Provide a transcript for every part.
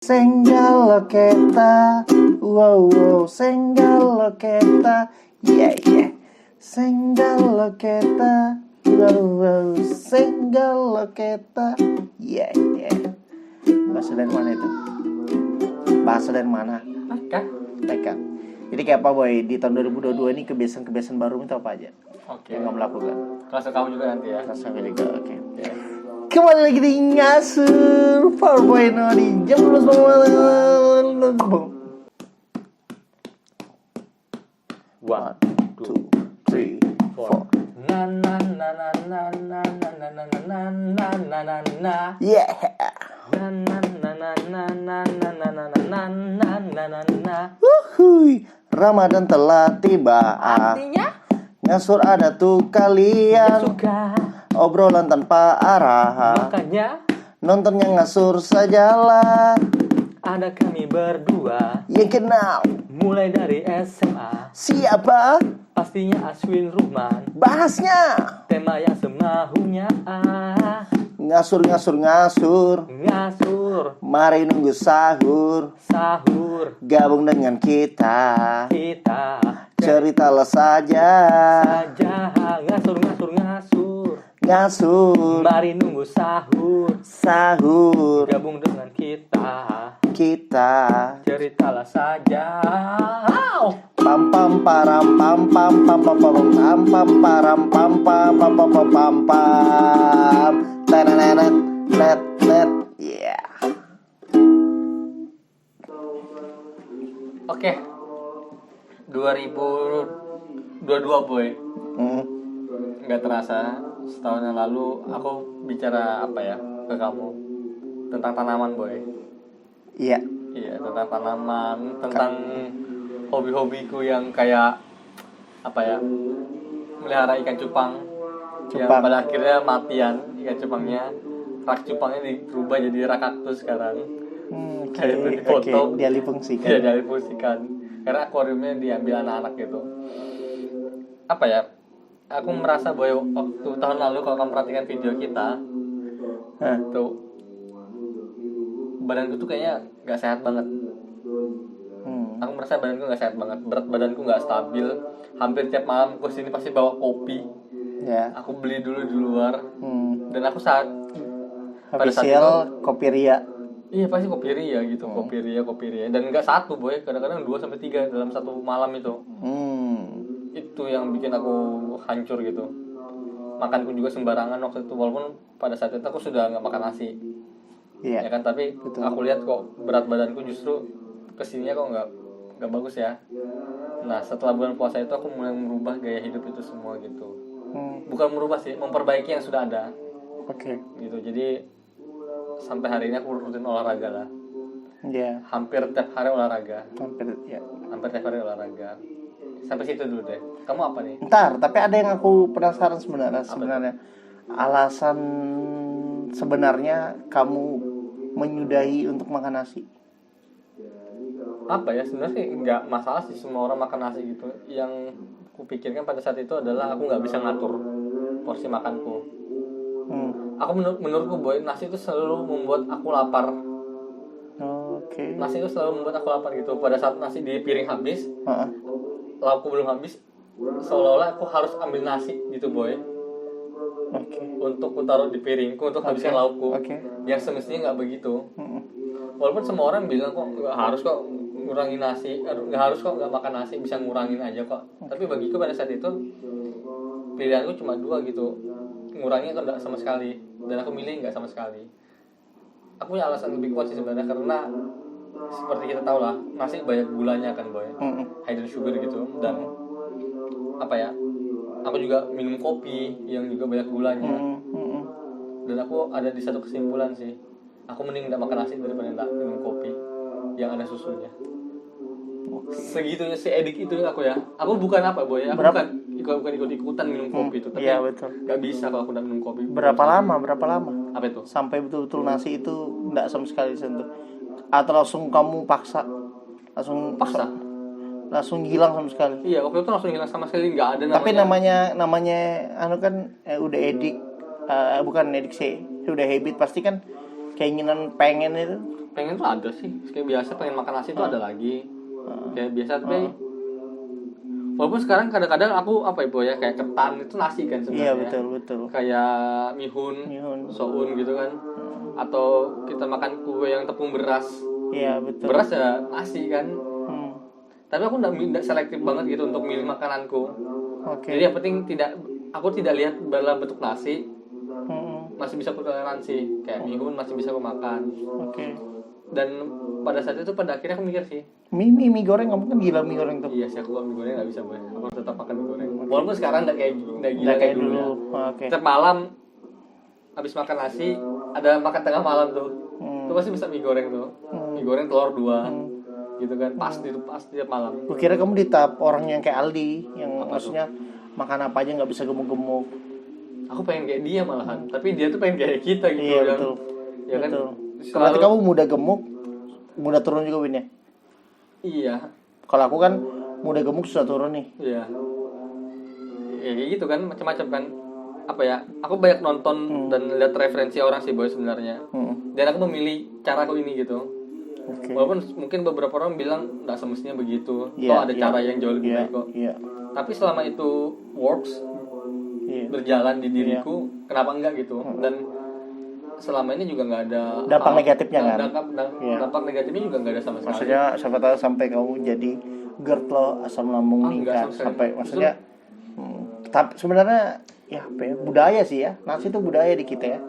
Senggala wow, senggala yeah. Senggala wow, senggala yeah. Bahasa dari mana itu? Bahasa dari mana? Tekad. Jadi kayak apa boy, di tahun 2022 ini kebiasaan-kebiasaan baru itu apa aja? Oke. Yang kamu lakukan? Kelas kamu juga nanti ya. Kelas aku juga, oke. Kembali lagi di Ngasur 4.0 di jam 12 malam. 1, 2, 3, 4. Na. Yeah. Wuhui, Ramadan telah tiba. Artinya Ngasur ada tuh kalian. suka. Obrolan tanpa arah. Makanya Nontonnya ngasur sajalah. ada kami berdua. Yang kenal Mulai dari SMA. siapa? Pastinya Aswin Ruhman. Bahasnya Tema yang semahunya. Ngasur. Ngasur. Mari nunggu sahur. Sahur. Gabung dengan kita. Kita Ceritalah saja. Ngasur. Ngasur. Mari nunggu sahur. Sahur. Gabung dengan kita. Kita. Ceritalah saja. Pam pam param pam pam pam pam pam pam pam param pam pam pam pam pam pam pam. Tenenet net. Yeah. Oke. 2022 boy. Nggak terasa setahun yang lalu aku bicara apa ya ke kamu tentang tanaman boy. Iya. Iya, tentang tanaman, tentang hobi-hobiku yang kayak apa ya, melihara ikan cupang. Yang pada akhirnya matian ikan cupangnya. Rak cupangnya dirubah jadi rak kaktus sekarang. Kayak itu dipotong. Dialihfungsikan. Iya, dialihfungsikan. Karena akuariumnya diambil anak-anak gitu. Apa ya? Aku merasa bahwa waktu tahun lalu kalau kamu perhatikan video kita, tuh badanku tuh kayaknya nggak sehat banget. Aku merasa badanku nggak sehat banget, berat badanku nggak stabil. Hampir tiap malam aku sini pasti bawa kopi. Ya. Aku beli dulu di luar. Dan aku pada saat Official itu, kopi ria. iya pasti kopi ria gitu, kopi ria. Dan nggak satu boy, kadang-kadang 2-3 dalam satu malam itu. Itu yang bikin aku hancur gitu. Makanku juga sembarangan waktu itu, walaupun pada saat itu aku sudah nggak makan nasi. Iya. Ya kan, tapi betul. Aku lihat kok berat badanku justru kesininya kok nggak bagus ya. Nah setelah bulan puasa itu aku mulai merubah gaya hidup itu semua gitu. Bukan merubah sih, memperbaiki yang sudah ada. Oke. Gitu, jadi sampai hari ini aku rutin olahraga lah. Iya. Hampir tiap hari olahraga. Hampir tiap hari olahraga. Sampai situ dulu deh. Kamu apa nih? Ntar, tapi ada yang aku penasaran sebenarnya. Alasan sebenarnya kamu menyudahi untuk makan nasi. Apa ya, sebenarnya sih nggak masalah sih semua orang makan nasi gitu. Yang kupikirkan pada saat itu adalah aku nggak bisa ngatur porsi makanku. Aku menurutku boy, nasi itu selalu membuat aku lapar. Oke. Nasi itu selalu membuat aku lapar gitu. Pada saat nasi di piring habis, laukku belum habis, seolah-olah aku harus ambil nasi gitu boy. Untuk ku taruh di piringku untuk habiskan laukku. Yang semestinya nggak begitu. Walaupun semua orang bilang kok nggak harus kok ngurangin nasi, nggak harus kok nggak makan nasi, bisa ngurangin aja kok. Tapi bagiku pada saat itu pilihanku cuma 2 gitu, ngurangin atau nggak sama sekali. Dan aku milih nggak sama sekali. Aku punya alasan lebih kuat sih sebenarnya, karena seperti kita tahu lah, nasi banyak gulanya kan boy, hidden sugar gitu. Dan apa ya, aku juga minum kopi yang juga banyak gulanya. Dan aku ada di satu kesimpulan sih, aku mending nggak makan nasi daripada nggak minum kopi yang ada susunya. Segitunya si edik itu aku ya. Aku bukan apa boy, aku bukan ikut-ikutan minum kopi itu. Tapi nggak bisa kalau aku nggak minum kopi. Berapa lama? Apa itu? Sampai betul-betul nasi itu nggak sama sekali disentuh. Atau langsung kamu paksa? Langsung hilang sama sekali. Iya, waktu itu langsung hilang sama sekali, nggak ada namanya. Tapi namanya udah edik, bukan edik sih, udah habit, pasti kan keinginan pengen itu pengen tuh ada sih, kayak biasa pengen makan nasi tuh ada lagi, kayak biasa tapi walaupun sekarang kadang-kadang aku apa ibu ya kayak ketan itu nasi kan Iya sebenarnya. betul. Kayak mihun, soun gitu kan. Atau kita makan kue yang tepung beras. Iya betul. Beras ya nasi kan. Tapi aku enggak selektif banget gitu untuk milih makananku. Jadi yang penting aku tidak lihat dalam bentuk nasi. Masih bisa bertoleransi, kayak mihun masih bisa aku makan. Dan pada saat itu pada akhirnya aku mikir sih, mie goreng kamu kan gila mie goreng tuh. Iya sih, aku mie goreng nggak bisa boy. Aku tetap makan mie goreng. Walaupun sekarang nggak gila kayak dulu. Ya. Setiap malam habis makan nasi ada makan tengah malam tuh, itu pasti bisa mie goreng tuh. Mie goreng telur 2 gitu kan, pasti tiap malam. Gue kira kamu di tahap orang yang kayak Aldi, yang maksudnya makan apa aja nggak bisa gemuk-gemuk. Aku pengen kayak dia malahan, tapi dia tuh pengen kayak kita gitu. Iya kan? Betul. Ya kan. Berarti kamu mudah gemuk, mudah turun juga Win ya? Iya. Kalau aku kan mudah gemuk susah turun nih. Iya. Ya kayak gitu kan, macam-macam kan. Apa ya? Aku banyak nonton dan lihat referensi orang sih boy sebenarnya. Dan aku memilih cara aku ini gitu. Walaupun mungkin beberapa orang bilang nggak semestinya begitu. Ada cara yang jauh lebih baik kok. Tapi selama itu works, berjalan di diriku, kenapa enggak gitu? Dan selama ini juga nggak ada dampak negatifnya kan? Dampak negatifnya juga nggak ada sama sekali. Maksudnya siapa tahu sampai kamu jadi GERD lo, asam lambung meningkat sampai maksudnya. Tapi sebenarnya ya apa ya, budaya sih ya, nasi itu budaya di kita ya.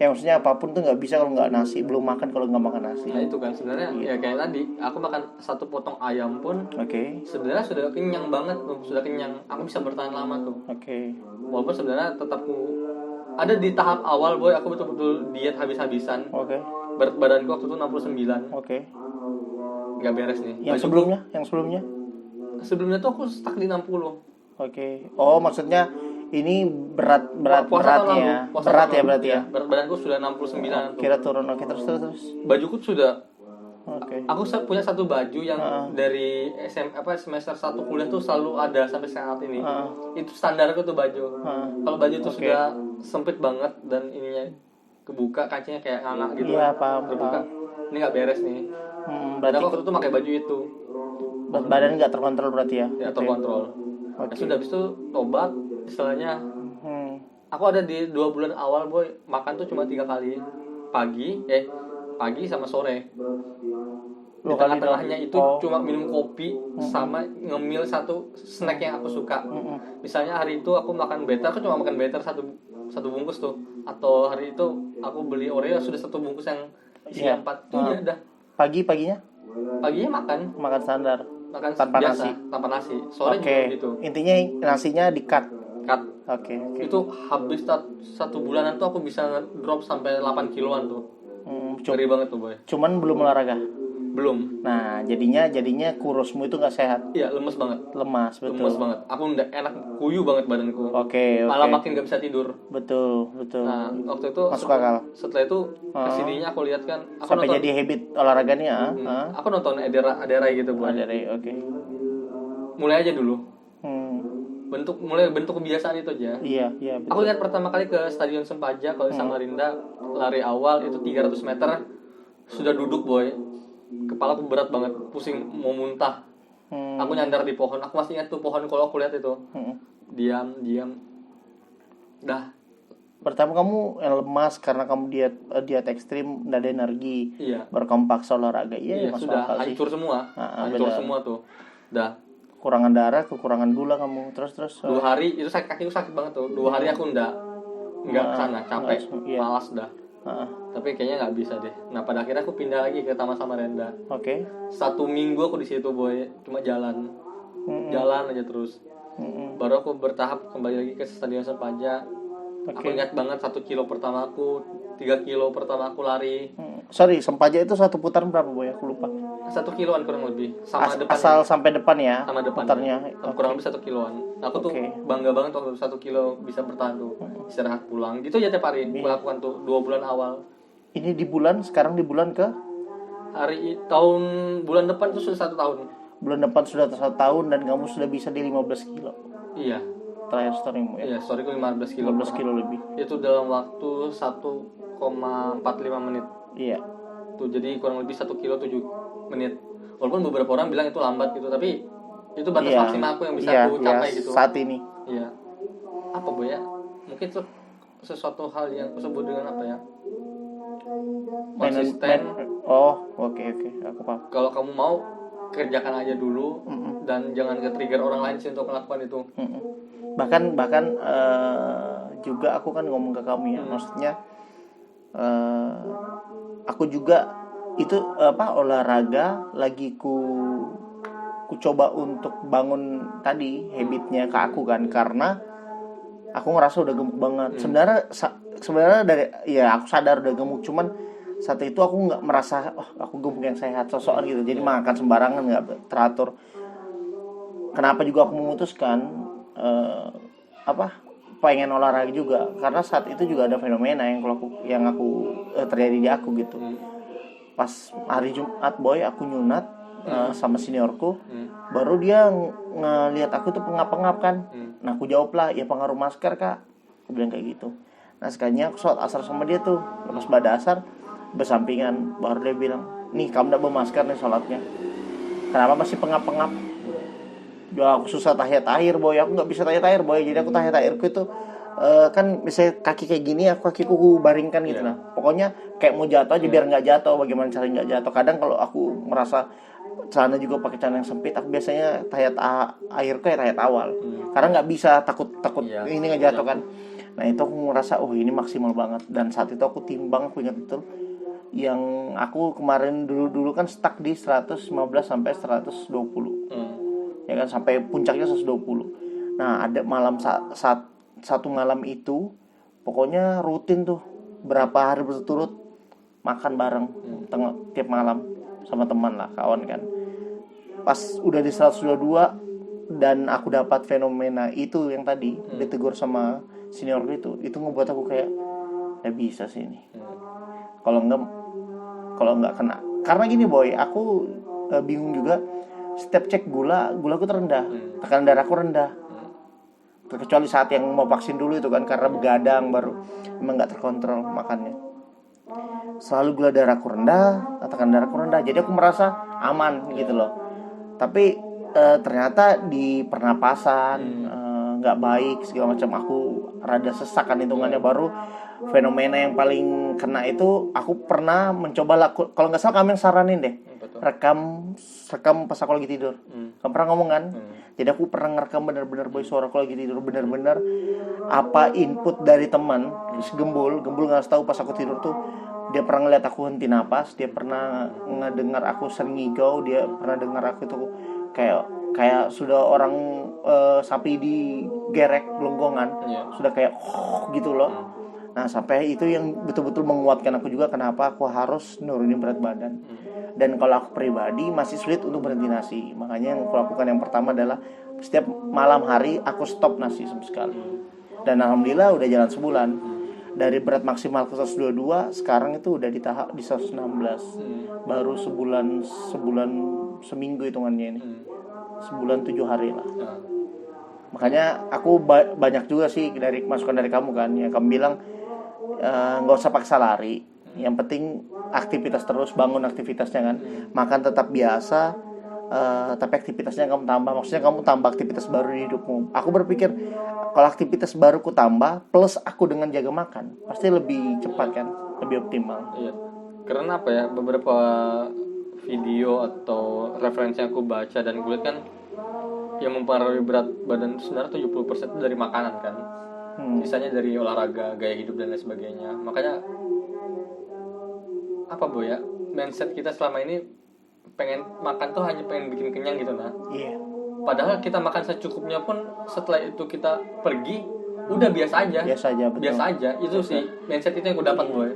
Ya maksudnya apapun tuh nggak bisa kalau nggak nasi, belum makan kalau nggak makan nasi. Nah itu kan sebenarnya ya kayak tadi aku makan 1 potong ayam pun sebenarnya sudah kenyang banget tuh, sudah kenyang, aku bisa bertahan lama tuh. Walaupun sebenarnya tetap ada di tahap awal boy, aku betul-betul diet habis-habisan. Berat badanku waktu itu 69. Nggak beres nih. Yang sebelumnya? Sebelumnya tuh aku stuck di 60. Oh maksudnya ini beratnya ya berarti ya. Berat badanku sudah 69 tuh. Kira turun terus. Bajuku sudah. Aku punya satu baju yang dari semester 1 kuliah tuh selalu ada sampai saat ini. Itu standarku tuh baju. Kalau baju tuh sudah sempit banget dan ininya kebuka, kancingnya kayak nganga gitu. Iya, paham. Terbuka. Ini nggak beres nih. Berarti aku waktu itu pakai baju itu. Badan nggak terkontrol berarti ya? Ya terkontrol. Sudah habis itu tobat, istilahnya. Aku ada di 2 bulan awal boy, makan tuh cuma 3 kali. Pagi sama sore. Di tengah-tengahnya itu cuma minum kopi sama ngemil satu snack yang aku suka. Misalnya hari itu aku makan better, aku cuma makan better satu bungkus tuh. Atau hari itu aku beli Oreo sudah 1 bungkus yang isinya 4. Itu udah. Paginya makan standar. Makan tanpa nasi. Sore juga gitu. Intinya nasinya di-cut. Itu habis 1 bulanan tuh aku bisa drop sampai 8 kiloan tuh. Ngeri banget tuh boy. Cuman belum olahraga. Belum. Nah, jadinya kurusmu itu nggak sehat. Iya, lemes banget. Betul. Lemes banget. Aku udah enak kuyu banget badanku. Malah makin nggak bisa tidur. Betul. Nah, waktu itu masuk akal. Setelah itu kesininya aku lihat kan. Aku sampai nonton, jadi habit olahraganya. Aku nonton Ederai gitu bu. Mulai aja dulu. Bentuk kebiasaan itu aja. Iya, betul. Aku lihat pertama kali ke Stadion Sempaja kalau di Samarinda, lari awal itu 300 meter sudah duduk boy. Kepala aku berat banget, pusing mau muntah. Aku nyandar di pohon. Aku masih ingat tuh pohon kalau aku lihat itu. Diam. Dah. Pertama kamu lemas karena kamu diet ekstrim, nggak ada energi. Iya. Berkompak olahraga. Iya, sudah hancur semua. Hancur semua tuh. Dah. Kekurangan darah, kekurangan gula kamu. Terus 2 hari itu kakiku sakit banget tuh. 2 hari aku enggak kesana, capek, malas dah. Tapi kayaknya nggak bisa deh. Nah pada akhirnya aku pindah lagi ke Taman Samarinda. 1 minggu aku di situ boy, cuma jalan aja terus. Baru aku bertahap kembali lagi ke Stadion Sempaja. Aku ingat banget 1 kilo pertama aku, 3 kilo pertama aku lari. Sempaja itu 1 putaran berapa boy? Aku lupa. 1 kiloan kurang lebih. Sama depan. Asal sampai depan ya. Sama depan. Putarnya. Kurang lebih 1 kiloan. Aku tuh bangga banget waktu 1 kilo bisa bertahan tuh. Istirahat pulang. Gitu aja tiap hari. Aku lakukan tuh 2 bulan awal. Ini sekarang di bulan ke? Bulan depan tuh sudah 1 tahun. Bulan depan sudah 1 tahun dan kamu sudah bisa di 15 kilo. Iya. Terakhir storymu ya? Iya, storyku 15 kilo. 15 kilo lebih. Itu dalam waktu 1,45 menit. Iya. waktu, jadi kurang lebih 1 kilo 7 menit. Walaupun beberapa orang bilang itu lambat gitu, tapi itu batas maksimal aku yang bisa aku capai gitu saat ini. Iya. Apa Bu ya? Mungkin itu sesuatu hal yang aku sebut dengan apa ya? Konsisten. Oke, aku paham. Kalau kamu mau, kerjakan aja dulu. Dan jangan ke-trigger orang lain sih untuk melakukan itu. Bahkan juga aku kan ngomong ke kamu ya, maksudnya aku juga itu olahraga lagi ku coba untuk bangun tadi habitnya ke aku kan, karena aku ngerasa udah gemuk banget. Sebenarnya dari aku sadar udah gemuk, cuman saat itu aku nggak merasa aku gemuk yang sehat sosokan gitu, jadi makan sembarangan, nggak teratur. Kenapa juga aku memutuskan pengen olahraga juga, karena saat itu juga ada fenomena yang aku terjadi di aku gitu. Pas hari Jumat Boy, aku nyunat sama seniorku, baru dia ngelihat aku tuh pengap-pengap kan. Nah aku jawab lah, ya pengaruh masker kak, aku bilang kayak gitu. Nah sekalinya aku sholat asar sama dia tuh, lepas pada asar bersampingan, baru dia bilang, nih kamu udah bermasker nih sholatnya, kenapa masih pengap-pengap? Ya aku susah tahiyat-tahir Boy, aku nggak bisa tahiyat-tahir Boy, jadi aku tahiyat-tahirku itu kan misalnya kaki kayak gini, kakiku baringkan gitu. Nah pokoknya kayak mau jatuh aja biar nggak jatuh. Bagaimana caranya nggak jatuh? Kadang kalau aku merasa celana juga pakai celana yang sempit, aku biasanya tahiyat akhirku ya tahiyat awal, karena nggak bisa, takut ini nggak jatuh kan. Nah itu aku merasa ini maksimal banget. Dan saat itu aku timbang, aku ingat betul, yang aku kemarin dulu kan stuck di 115 sampai 120. Ya kan, sampai puncaknya 120. Nah ada malam saat satu malam itu pokoknya rutin tuh berapa hari berturut makan bareng tiap malam sama teman lah, kawan kan. Pas udah di 122 dan aku dapat fenomena itu yang tadi ditegur sama senior itu ngebuat aku kayak nggak bisa sih ini. Kalau nggak kena, karena gini Boy, aku bingung juga. Setiap cek gulaku terendah, tekanan darahku rendah. Kecuali saat yang mau vaksin dulu itu kan, karena begadang baru memang nggak terkontrol makannya. Selalu gula darahku rendah, tekanan darahku rendah, jadi aku merasa aman gitu loh. Tapi ternyata di pernapasan nggak baik segala macam, aku rada sesak kan hitungannya. Baru fenomena yang paling kena itu, aku pernah mencoba kalau nggak salah kamu yang saranin deh, rekam pas aku lagi tidur. Kamu pernah ngomong kan? Jadi aku pernah ngerekam bener-bener Boy suara aku lagi tidur, bener-bener apa input dari teman. Gembul nggak tahu pas aku tidur tuh, dia pernah ngeliat aku henti napas, dia pernah ngedengar aku sering ngigau, dia pernah dengar aku tuh kayak sudah orang sapi digerek gelonggongan, sudah kayak gitu loh. Nah sampai itu yang betul-betul menguatkan aku juga kenapa aku harus nurunin berat badan. Dan kalau aku pribadi masih sulit untuk berhenti nasi, makanya yang aku lakukan yang pertama adalah setiap malam hari aku stop nasi sama sekali. Dan alhamdulillah udah jalan sebulan. Dari berat maksimal ke 122 sekarang itu udah di tahap di 116. Baru sebulan seminggu hitungannya ini. Sebulan 7 hari lah. Makanya aku banyak juga sih dari masukan dari kamu kan, yang kamu bilang nggak usah paksa lari, yang penting aktivitas terus, bangun aktivitasnya kan. Makan tetap biasa, tapi aktivitasnya kamu tambah. Maksudnya kamu tambah aktivitas baru di hidupmu. Aku berpikir kalau aktivitas baru ku tambah plus aku dengan jaga makan, pasti lebih cepat kan, lebih optimal. Iya. Karena apa ya, beberapa video atau referensi yang aku baca dan kulihat kan, yang mempengaruhi berat badan itu sebenarnya 70% itu dari makanan kan. Sisanya dari olahraga, gaya hidup dan lain sebagainya. Makanya apa Boy ya, mindset kita selama ini pengen makan tuh hanya pengen bikin kenyang gitu nah. Iya. Padahal kita makan secukupnya pun setelah itu kita pergi udah biasa aja. Betul. Biasa aja. Itu sih mindset itu yang aku dapat Boy.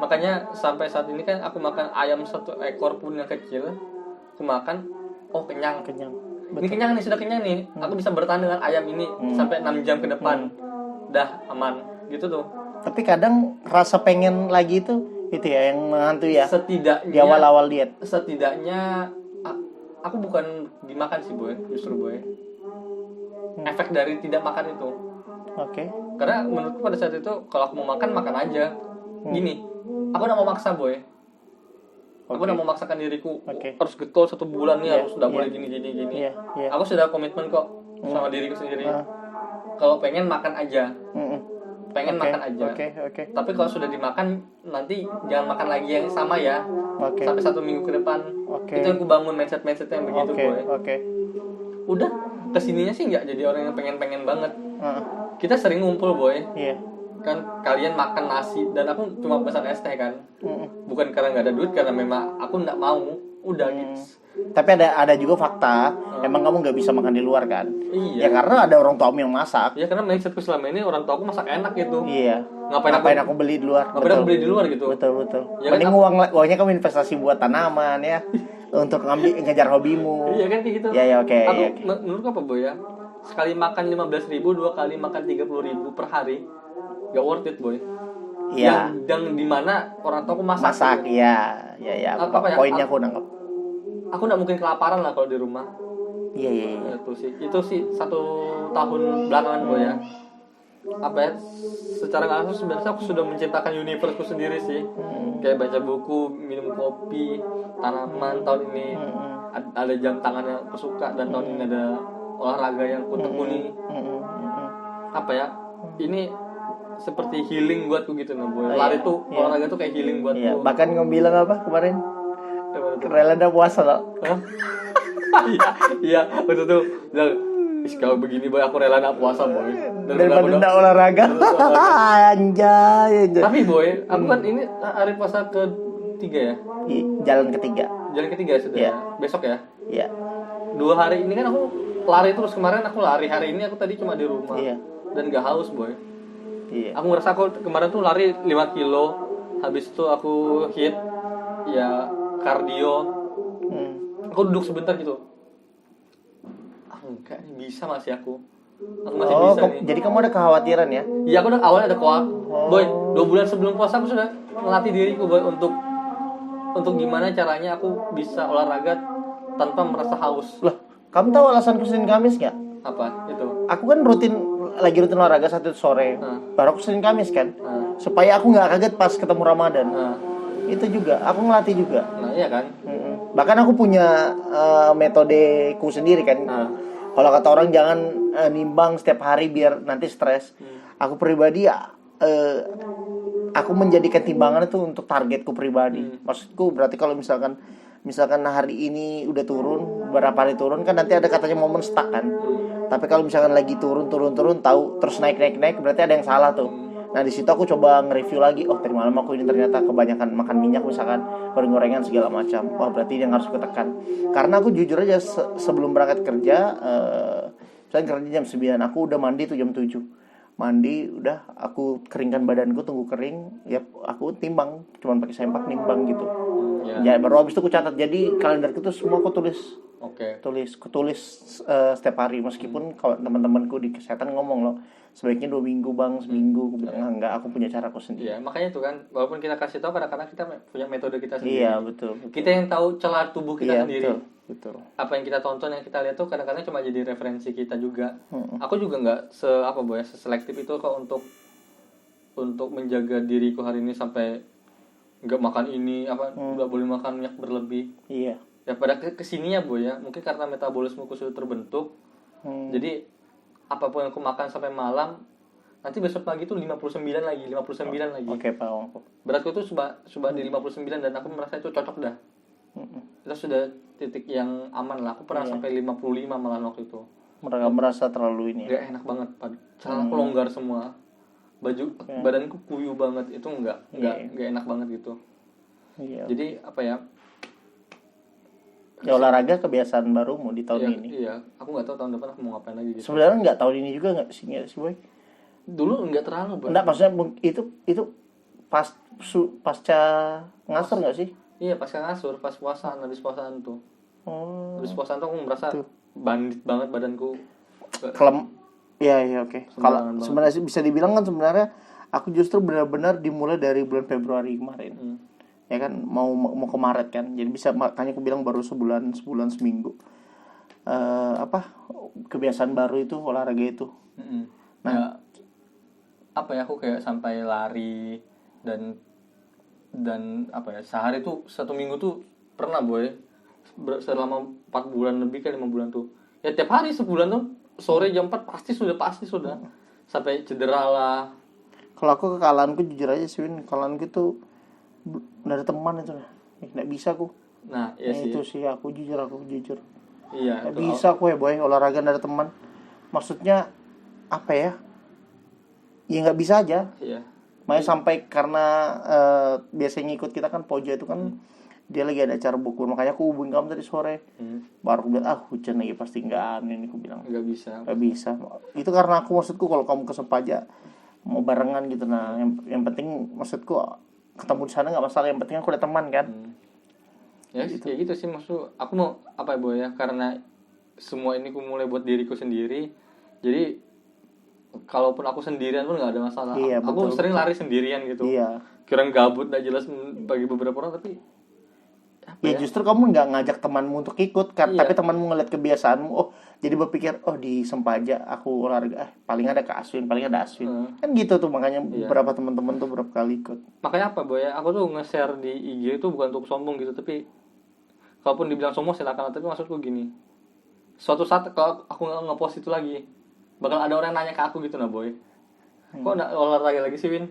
Makanya sampai saat ini kan aku makan ayam 1 ekor pun yang kecil, aku makan kenyang. Betul. Ini kenyang nih, sudah kenyang nih. Aku bisa bertahan dengan ayam ini sampai 6 jam ke depan. Dah aman gitu tuh. Tapi kadang rasa pengen lagi itu ya yang menghantui ya. Setidaknya di awal-awal diet. Setidaknya aku bukan dimakan sih Boy, justru Boy. Efek dari tidak makan itu. Oke. Karena menurutku pada saat itu kalau aku mau makan aja. Gini, aku udah mau maksa Boy. Aku udah memaksakan diriku harus getol 1 bulan nih, harus udah boleh gini. Aku sudah komitmen kok sama diriku sendiri. Kalau pengen makan aja. Makan aja. Tapi kalau sudah dimakan nanti jangan makan lagi yang sama ya. Sampai 1 minggu ke depan. Itu yang aku bangun mindset yang begitu, boy. Udah kesininya sih nggak jadi orang yang pengen banget. Kita sering ngumpul, boy. Kan kalian makan nasi dan aku cuma pesan es teh kan. Bukan karena nggak ada duit, karena memang aku nggak mau. Udah gitu. Tapi ada juga fakta, emang kamu nggak bisa makan di luar kan? Iya. Ya karena ada orang tuamu yang masak. Iya, karena mindsetku selama ini orang tuaku masak enak gitu. Iya. Ngapain aku beli di luar? Ngapain aku beli di luar gitu? Betul. Ya, mending uangnya kamu investasi buat tanaman ya, untuk ngejar hobimu. Iya kan kayak gitu. Iya, oke. Menurut apa, boy ya? Sekali makan 15.000, 2 kali makan 30.000 per hari. Gak worth it, boy. Iya. Yang dimana orang tua aku masak. Iya. Poinnya aku nangkep. Aku nggak mungkin kelaparan lah kalau di rumah. Iya. Itu sih 1 tahun belakangan, boy ya. Apa ya? Secara nggak langsung sebenarnya aku sudah menciptakan universeku sendiri sih. Kayak baca buku, minum kopi, tanaman. Tahun ini ada jam tangan yang aku suka, dan tahun ini ada olahraga yang aku tekuni. Apa ya? Ini seperti healing buatku gitu, nah, boy. Lari tuh, olahraga tuh kayak healing buatku. Iya. Bahkan kamu bilang apa kemarin? Rela dah puasa loh. Iya, betul tuh. Kalau begini, boy, aku rela nak puasa, boy. Daripada ndak olahraga. Anjay. Tapi, boy, aku kan ini hari puasa ke-3 ya. Jalan ketiga sudah. Ya. Besok ya. Iya. 2 hari ini kan aku lari terus. Kemarin aku lari, hari ini aku tadi cuma di rumah. Iya. Dan gak haus, boy. Iya. Aku ngerasa aku kemarin tuh lari 5 kilo. Habis itu aku hit ya kardio. Aku duduk sebentar gitu. Enggak, bisa masih aku masih bisa nih. Jadi kamu ada kekhawatiran ya? Iya, aku awalnya ada boy, 2 bulan sebelum puasa aku sudah melatih diriku, boy, untuk gimana caranya aku bisa olahraga tanpa merasa haus. Loh, kamu tahu alasanku Senin Kamis nggak? Apa itu? Aku kan lagi rutin olahraga 1 sore. Baru aku Senin Kamis kan. Supaya aku nggak kaget pas ketemu Ramadan. Itu juga, aku ngelatih juga. Nah, iya kan? Bahkan aku punya metodeku sendiri kan. Kalau kata orang jangan nimbang setiap hari biar nanti stres. Aku pribadi aku menjadikan timbangan itu untuk targetku pribadi. Maksudku berarti kalau misalkan hari ini udah turun, beberapa hari turun kan nanti ada katanya momen stuck kan. Tapi kalau misalkan lagi turun tahu terus naik berarti ada yang salah tuh. Nah di situ aku coba nge-review lagi. Oh tadi malam aku ini ternyata kebanyakan makan minyak misalkan, goreng-gorengan segala macam. Oh berarti yang harus kutekan. Karena aku jujur aja sebelum berangkat kerja, saya kerja jam 9, aku udah mandi tuh jam 7. Mandi udah aku keringkan badanku, tunggu kering, ya aku timbang, cuman pakai sempak nimbang gitu. Ya baru habis itu aku catat. Jadi kalenderku tuh semua aku tulis. Tulis setiap hari, meskipun kalau teman-temanku di kesehatan ngomong loh sebaiknya 2 minggu bang, seminggu. Aku bilang enggak, aku punya caraku sendiri. Iya, makanya itu kan, walaupun kita kasih tahu, kadang-kadang kita punya metode kita sendiri. Iya betul. Kita yang tahu celah tubuh kita sendiri. Betul. Apa yang kita tonton, yang kita lihat tuh kadang-kadang cuma jadi referensi kita juga. Aku juga nggak seselektif itu kok untuk menjaga diriku hari ini sampai nggak makan ini, nggak boleh makan minyak berlebih. Iya. Ya pada kesininya, boy ya, mungkin karena metabolismeku sudah terbentuk. Jadi apapun yang aku makan sampai malam, nanti besok pagi tuh 59 lagi. Oke, paham. Beratku tuh sudah di 59 dan aku merasa itu cocok dah. Itu sudah titik yang aman lah. Aku pernah sampai 55 malah waktu itu. Merasa terlalu ini. Gak enak banget, celana longgar semua. Badanku kuyu banget, itu enggak enak banget gitu. Iya. Jadi apa ya? Ya olahraga kebiasaan barumu di tahun ini. Iya, aku nggak tahu tahun depan aku mau ngapain lagi gitu. Sebenarnya nggak tahun ini juga nggak sih boy? Dulu nggak terlalu, boy. Nggak, maksudnya itu pasca ngasur nggak sih? Iya, pasca ngasur, pas puasaan, habis puasaan tuh. Habis puasaan tuh aku merasa bandit banget badanku. Iya, oke. Kalau sebenarnya bisa dibilang kan sebenarnya aku justru benar-benar dimulai dari bulan Februari kemarin. Ya kan mau ke Maret kan, jadi bisa, makanya aku bilang baru sebulan seminggu. Kebiasaan baru itu olahraga itu. Nah, aku kayak sampai lari dan Dan apa ya, sehari tuh 1 minggu tuh pernah boy selama 4 bulan lebih kan 5 bulan tuh ya tiap hari sebulan tuh sore jam 4 pasti sudah sampai cedera lah. Kalau aku kekalahanku jujur aja sih Win, kekalahanku tuh dari teman itu nggak bisa aku. Nah iya sih itu sih aku jujur iya nggak bisa aku ya boy olahraga dari teman, maksudnya apa ya nggak bisa aja. Iya. Makanya sampai karena biasanya ikut kita kan Poja itu kan dia lagi ada acara buku, makanya aku hubungin kamu tadi sore. Baru aku bilang hujan lagi pasti nggak ini, aku bilang nggak bisa. Itu karena aku maksudku kalau kamu ke Sepaja mau barengan gitu, nah yang penting maksudku ketemu di sana nggak masalah, yang penting aku ada teman kan. Ya gitu. Kayak gitu sih maksud aku mau apa ya boy ya, karena semua ini aku mulai buat diriku sendiri, jadi kalaupun aku sendirian pun nggak ada masalah. Iya, aku betul, sering lari sendirian gitu. Iya. Kira gabut nggak jelas bagi beberapa orang, tapi ya justru kamu nggak ngajak temanmu untuk ikut kan, iya. Tapi temanmu ngeliat kebiasaanmu, jadi berpikir di Sempaja aku olahraga paling ada Kak Aswin, paling ada Aswin. Kan gitu tuh, makanya beberapa teman-teman tuh berapa kali ikut. Makanya apa boy ya, aku tuh nge-share di IG itu bukan untuk sombong gitu, tapi kalaupun dibilang sombong silakan, tapi maksudku gini, suatu saat kalau aku nge-post itu lagi bakal ada orang nanya ke aku gitu nah boy, kok nggak olahraga lagi sih Win?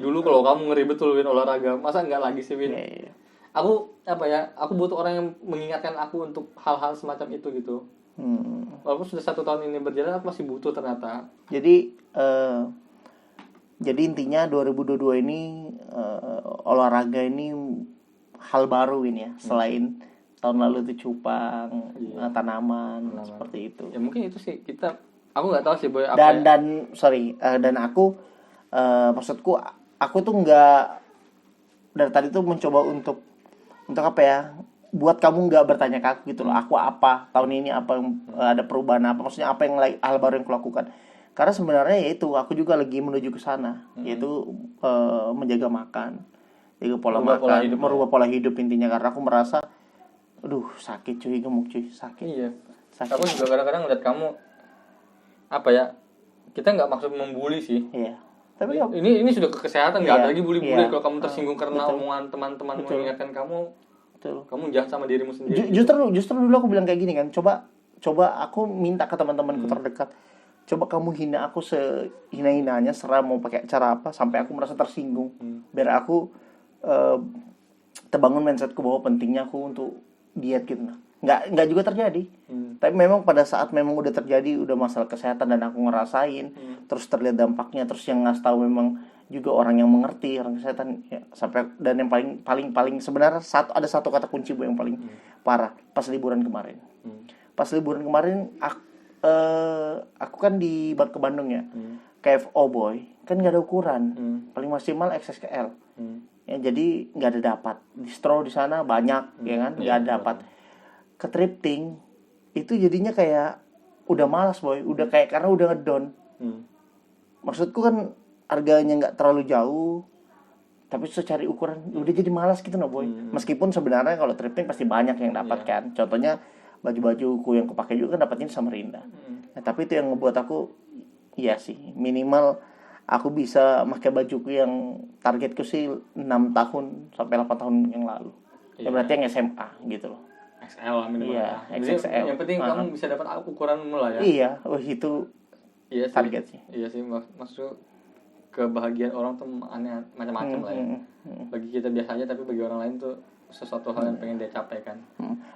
Dulu kalau kamu ngeri betul Win olahraga, masa nggak lagi sih Win? Yeah. Aku apa ya, aku butuh orang yang mengingatkan aku untuk hal-hal semacam itu gitu. Walaupun sudah 1 tahun ini berjalan, aku masih butuh ternyata. Jadi intinya 2022 ini olahraga ini hal baru ini ya, selain tahun lalu itu cupang, tanaman seperti itu. Ya mungkin itu sih aku nggak tahu sih boy. Dan aku maksudku aku tuh nggak dari tadi tuh mencoba untuk apa ya, buat kamu nggak bertanya ke aku gitu loh, aku apa tahun ini, apa yang ada perubahan apa, maksudnya apa yang hal baru yang kulakukan. Karena sebenarnya yaitu aku juga lagi menuju ke sana, yaitu menjaga makan, jaga merubah pola hidup intinya, karena aku merasa aduh sakit cuy, gemuk cuy, sakit. Iya. Aku juga kadang-kadang ngeliat kamu apa ya, kita nggak maksud membuli sih. Iya. Tapi ini sudah ke kesehatan, nggak ada lagi bully-bully. Kalau kamu tersinggung karena omongan teman-teman mengingatkan kamu, kamu jahat sama dirimu sendiri. Justru dulu aku bilang kayak gini kan, coba aku minta ke teman-temanku terdekat, coba kamu hina aku sehina-hinanya, serah mau pakai cara apa sampai aku merasa tersinggung, biar aku terbangun mindsetku bahwa pentingnya aku untuk diet gitu. Nggak juga terjadi. Tapi memang pada saat memang udah terjadi, udah masalah kesehatan dan aku ngerasain, terus terlihat dampaknya, terus yang ngasih tahu memang juga orang yang mengerti, orang kesehatan ya, sampai, dan yang paling sebenarnya ada satu kata kunci Bu yang paling parah pas liburan kemarin. Pas liburan kemarin aku kan ke Bandung ya. KFO boy, kan nggak ada ukuran. Paling maksimal XXL. Ya, jadi nggak ada dapat. Distro di sana banyak ya kan, nggak ada dapat. Ke thrifting itu jadinya kayak udah malas boy, udah kayak karena udah ngedon. Maksudku kan harganya nggak terlalu jauh, tapi susah cari ukuran, udah jadi malas gitu boy. Meskipun sebenarnya kalau thrifting pasti banyak yang dapat kan. Contohnya baju-bajuku yang kupakai juga kan dapatnya di Samarinda. Nah, tapi itu yang ngebuat aku iya sih, minimal aku bisa pakai bajuku yang targetku sih 6 tahun sampai 8 tahun yang lalu. Ya berarti yang SMA gitu loh. XL lah minimal. Iya, XXL. Yang penting kamu bisa dapat ukuranmu lah ya. Iya, itu target sih. Iya sih, maksud kebahagiaan orang tuh aneh macam-macam lah ya. Bagi kita biasa aja, tapi bagi orang lain tuh sesuatu hal yang pengen dia capai kan.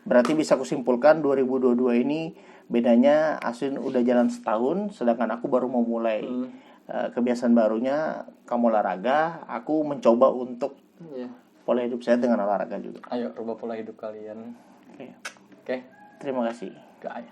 Berarti bisa aku simpulkan 2022 ini bedanya Aswin udah jalan setahun, sedangkan aku baru mau mulai kebiasaan barunya. Kamu olahraga, aku mencoba untuk pola hidup saya dengan olahraga juga. Ayo rubah pola hidup kalian. Oke. Terima kasih. Gak